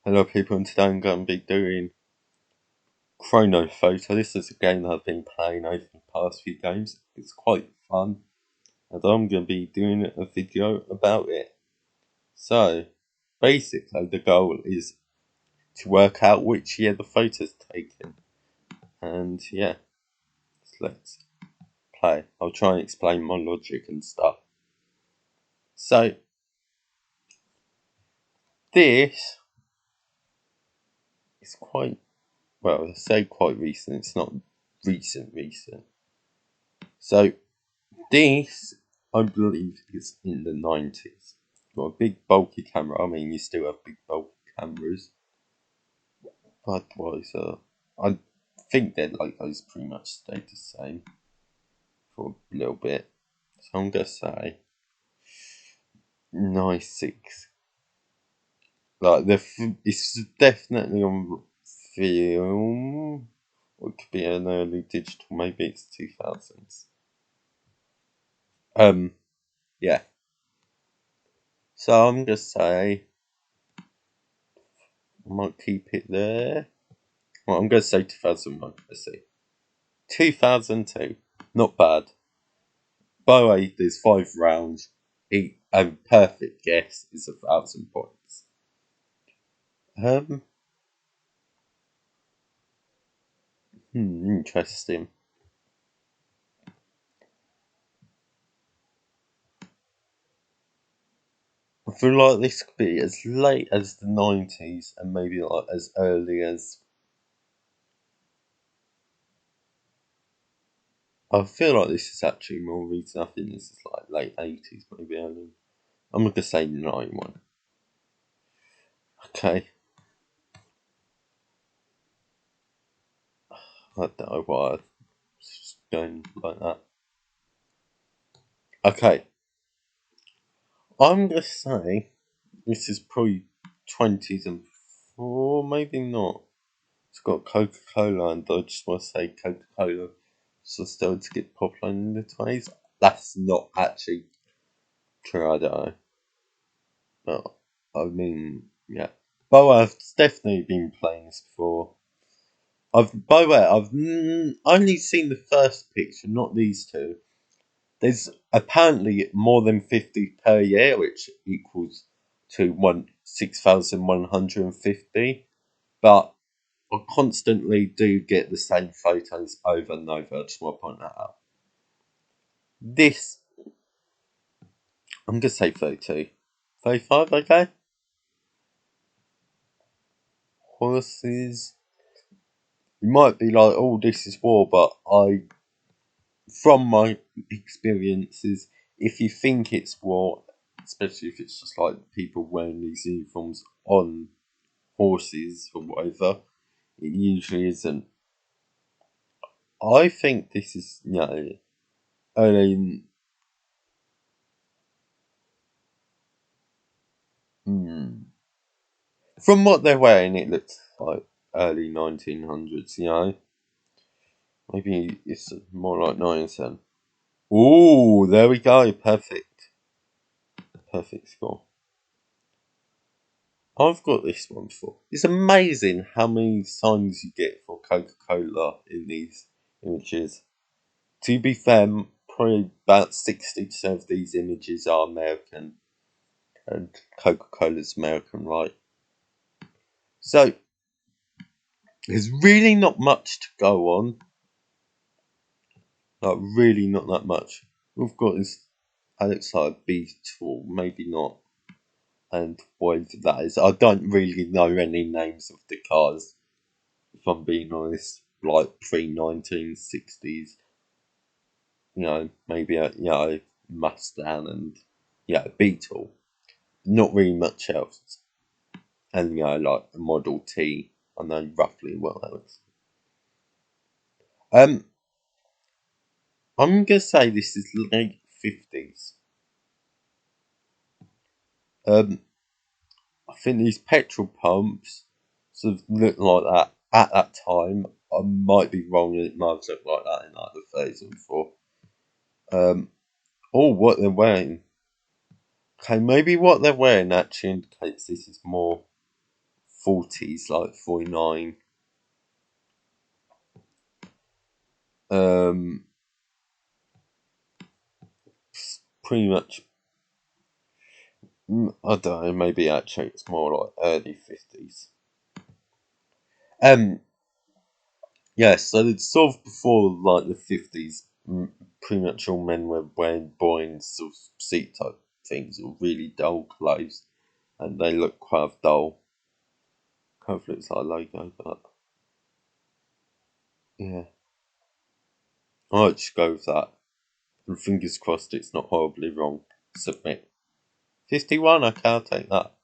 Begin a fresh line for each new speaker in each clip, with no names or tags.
Hello people, and today I'm going to be doing Chronophoto. This is a game that I've been playing over the past few games. It's quite fun, and I'm going to be doing a video about it. So, basically the goal is to work out which year the photo's taken. And yeah, let's play. I'll try and explain my logic and stuff. So, this is quite, well, I say quite recent, it's not recent. So, this, I believe, is in the 90s. Got a big bulky camera. I mean, you still have big bulky cameras. Budweiser, I think their logos pretty much stayed the same for a little bit. So I'm going to say 96. Like, it's definitely on film. Or it could be an early digital. Maybe it's 2000s. Yeah. So I'm going to say I might keep it there. Well, I'm going to say 2001. Let's see. 2002. Not bad. By the way, there's 5 rounds. A perfect guess is 1,000 points. Interesting. I feel like this could be as late as the 90s and maybe like as early as. I feel like this is actually more recent. I think this is like late 80s, maybe early. I'm going to say 91. Okay. I don't know why I'm just going like that. Okay. I'm going to say this is probably 20s and 4, maybe not. It's got Coca-Cola, and I just want to say Coca-Cola so started to get popular in the 20s. That's not actually true, I don't know. But, I mean, yeah. By the way, I've definitely been playing this before. By the way, I've only seen the first picture, not these two. There's apparently more than 50 per year, which equals to 6,150. But I constantly do get the same photos over and over. I just want to point that out. This, I'm going to say 32. 35, okay? Horses. You might be like, oh, this is war, but from my experiences, if you think it's war, especially if it's just like people wearing these uniforms on horses or whatever, it usually isn't. I think this is, early. From what they're wearing, it looks like early 1900s, Maybe it's more like 910. Ooh, there we go. Perfect. Perfect score. I've got this one before. It's amazing how many signs you get for Coca-Cola in these images. To be fair, probably about 60% of these images are American, and Coca-Cola's American, right? So, there's really not much to go on. Like, really not that much. We've got this Alexa Beetle, maybe not, and whatever that is. I don't really know any names of the cars, if I'm being honest, like pre-1960s. Maybe a Mustang and Beetle. Not really much else. And like a Model T. I know roughly what that is. I'm gonna say this is late 50s. Um, I think these petrol pumps sort of look like that at that time. I might be wrong, and it might have looked like that in like the 30s and 4. What they're wearing. Okay, maybe what they're wearing actually indicates this is more 40s, like 49. Pretty much, I don't know, maybe actually it's more like early 50s. Yeah, so it's sort of before like the 50s, pretty much all men were wearing boring sort of suit type things, or really dull clothes, and they look quite dull. Kind of looks like a logo, but yeah, I might just go with that. And fingers crossed it's not horribly wrong. Submit. 51, okay, I'll take that.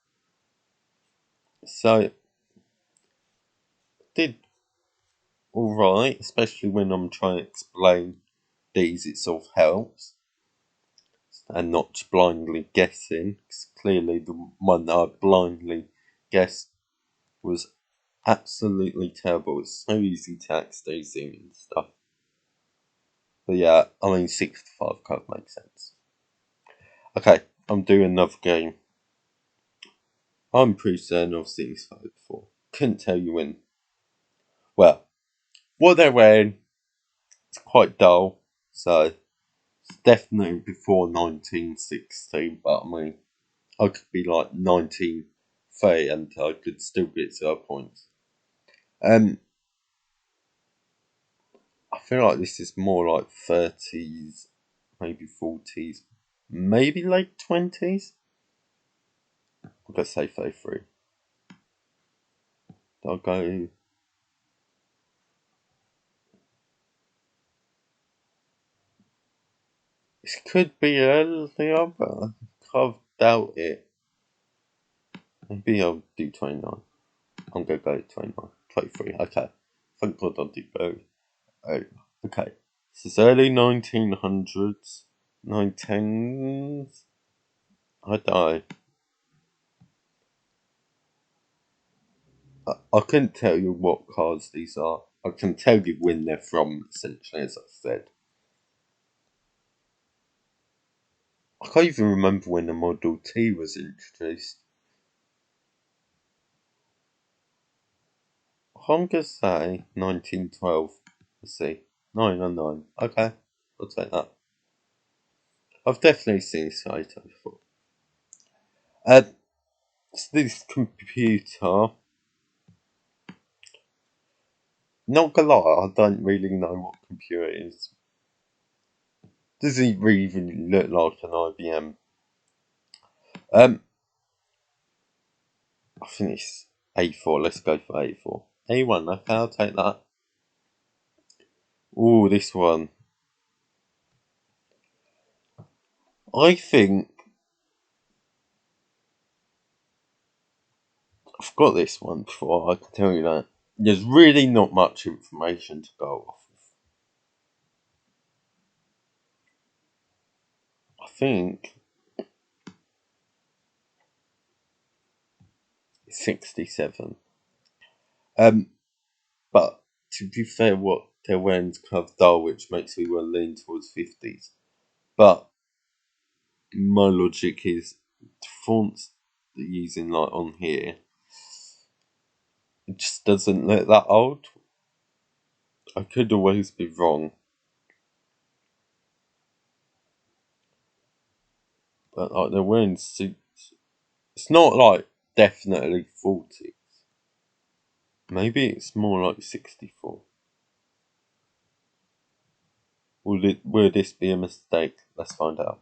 So, did alright, especially when I'm trying to explain these, it sort of helps. And not just blindly guessing, because clearly the one that I blindly guessed was absolutely terrible. It's so easy to act Daisy and stuff. But yeah, I mean, 65 kind of makes sense. Okay, I'm doing another game. I'm pretty certain I've seen this photo before. Couldn't tell you when. Well, what they're wearing is quite dull, so it's definitely before 1916, but I mean, I could be like 1930 and I could still get 0 points. Um, I feel like this is more like 30s, maybe 40s, maybe late 20s. I'm gonna say 33. I'll go. This could be earlier, but I kind of doubt it. Maybe I'll do 29. I'm gonna go 29. 23, okay. Thank God I did both. Oh, okay. This is early 1900s. 19s? I don't know. I couldn't tell you what cars these are. I can tell you when they're from, essentially, as I said. I can't even remember when the Model T was introduced. I'm gonna say 1912. Let's see. 909. Okay, I'll take that. I've definitely seen this photo before. So this computer, not gonna lie, I don't really know what computer it is. Does it really even look like an IBM? Um, I think it's A4. Let's go for A4. A1, okay, I'll take that. Oh, this one. I think I've got this one before, I can tell you that. There's really not much information to go off of. I think it's 67. Um, but to be fair, what they're wearing is kind of dull, which makes me want to lean towards 50s. But my logic is the fonts they're using, like on here, it just doesn't look that old. I could always be wrong, but like they're wearing suits. It's not like definitely 40. Maybe it's more like 64. Will this be a mistake? Let's find out.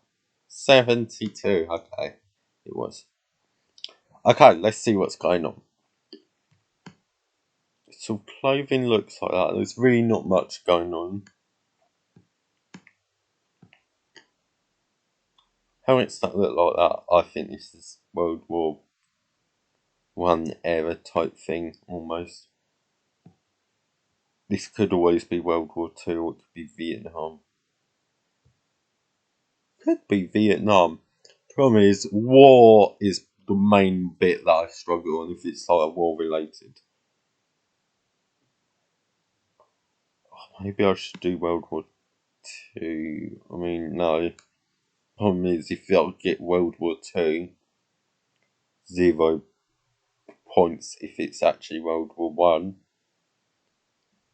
72. Okay, it was. Okay, let's see what's going on. So clothing looks like that. There's really not much going on. How it's that look like that? I think this is World War One era type thing almost. This could always be World War Two, or it could be Vietnam. Could be Vietnam. Problem is, war is the main bit that I struggle on if it's like war related. Maybe I should do World War Two. I mean, no. Problem is, if I get World War Two, 0 points if it's actually World War One.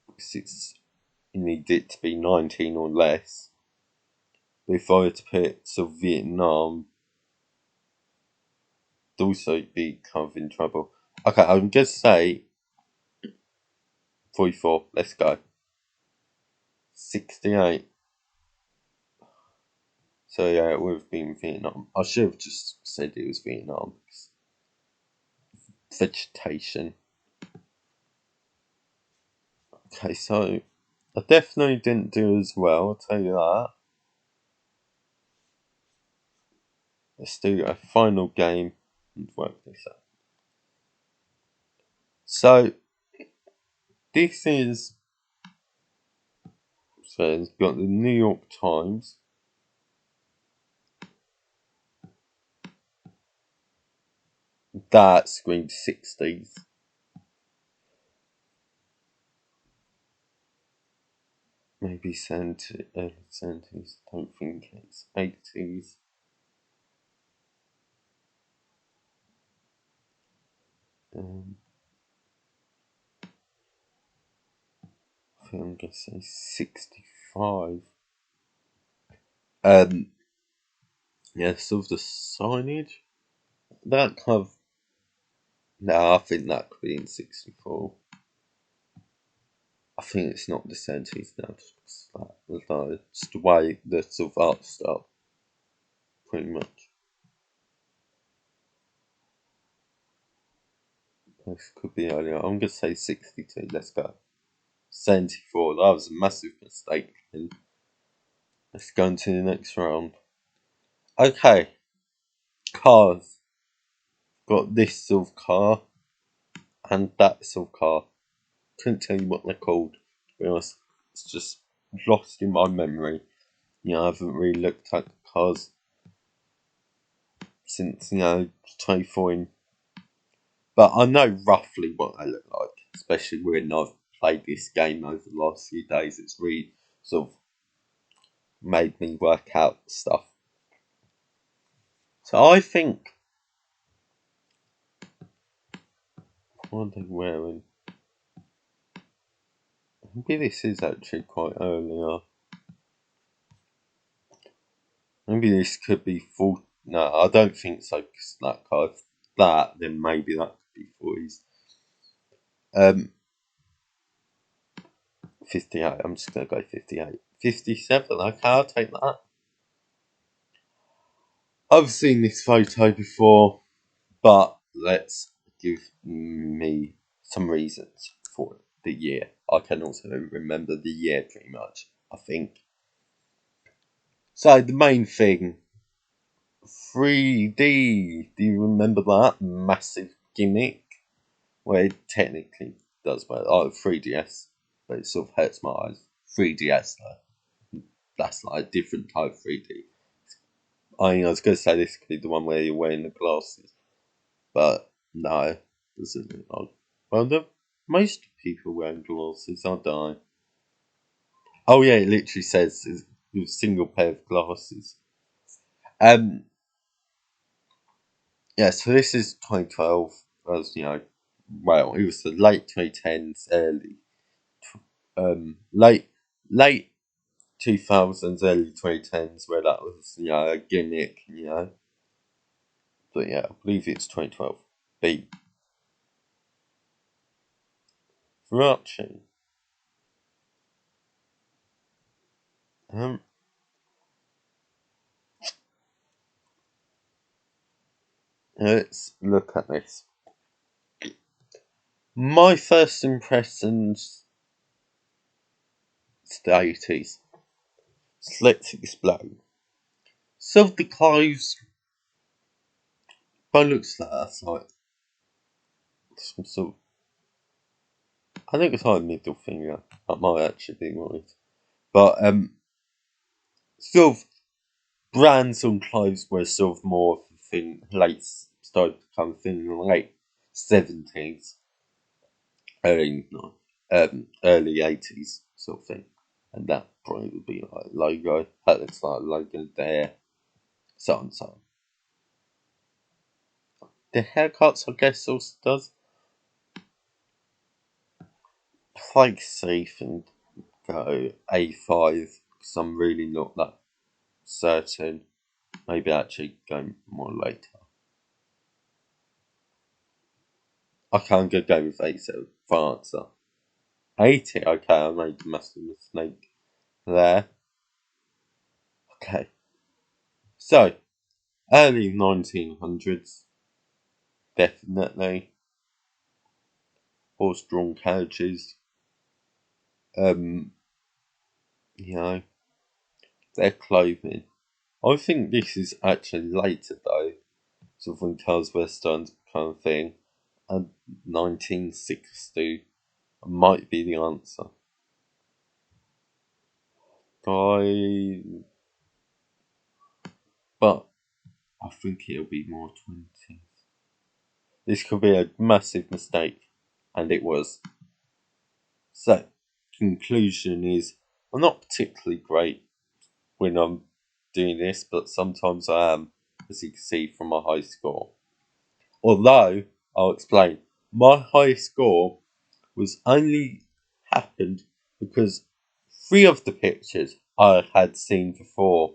Because you need it to be 19 or less. But if I were to put sort of Vietnam, it'd also be kind of in trouble. Okay, I'm going to say 44. Let's go. 68. So yeah, it would have been Vietnam. I should have just said it was Vietnam. Vegetation. Okay, so I definitely didn't do as well, I'll tell you that. Let's do a final game and work this out. So this is, so it's got the New York Times. That screamed 60s. Maybe 70, early 70s. Don't think it's 80s. I think I'm going to say 65. Yeah, sort of the signage. That kind of. No, I think that could be in 64. I think it's not the 70s now, just the way the sort of art style, pretty much. This could be earlier. I'm going to say 62, let's go. 74, that was a massive mistake. And let's go into the next round. Okay, cars. Got this sort of car and that sort of car. Couldn't tell you what they're called, to be honest. It's just lost in my memory. I haven't really looked at cars since, 2014. But I know roughly what they look like, especially when I've played this game over the last few days. It's really sort of made me work out stuff. So I think, what are they wearing? Maybe this is actually quite earlier. Maybe this could be full. No, I don't think so. Because that card, that then maybe that could be 40s. 58. I'm just gonna go 58. 57. Okay, I'll take that. I've seen this photo before, but let's give me some reasons for it. The year. I can also remember the year pretty much, I think. So the main thing, 3D. Do you remember that massive gimmick? Well, it technically does, but 3DS, but it sort of hurts my eyes. 3DS though, that's like a different type of 3D. I was going to say this could be the one where you're wearing the glasses, but no, doesn't look like. Well, most people wearing glasses, I die. Oh yeah, it literally says it's a single pair of glasses. Um, yeah, so this is 2012. As well, it was the late 2010s, late late 2000s, early 2010s, where that was a gimmick. But yeah, I believe it's 2012. B. Veracci. Um, let's look at this. My first impressions, it's the 80s. So let's explain. So the clothes, by looks like that's like some sort. I think it's like a middle finger. That might actually be right. But sort of brands on clothes were sort of more of a thing. Started to become a thing in the late 70s, early early 80s sort of thing. And that probably would be like logo. That looks like a logo there. So on so on. The haircuts, I guess, also does. play safe and go A5 because I'm really not that certain. Maybe actually go more later. Okay, I'm going to go with A7 for answer. 80, okay, I made a massive mistake there. Okay, so early 1900s, definitely. Horse-drawn carriages, um, you know, their clothing. I think this is actually later though, sort of when cars were starting to become a thing, and 1960 might be the answer. I, but I think it'll be more 20s. This could be a massive mistake, and it was. So, conclusion is, I'm not particularly great when I'm doing this, but sometimes I am, as you can see from my high score. Although, I'll explain, my high score was only happened because three of the pictures I had seen before.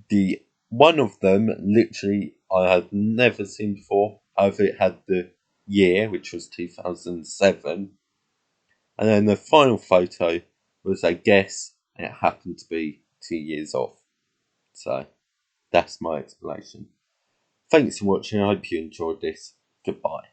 The one of them, literally, I had never seen before. However, it had the year, which was 2007, and then the final photo was a guess, and it happened to be 2 years off. So that's my explanation. Thanks for watching. I hope you enjoyed this. Goodbye.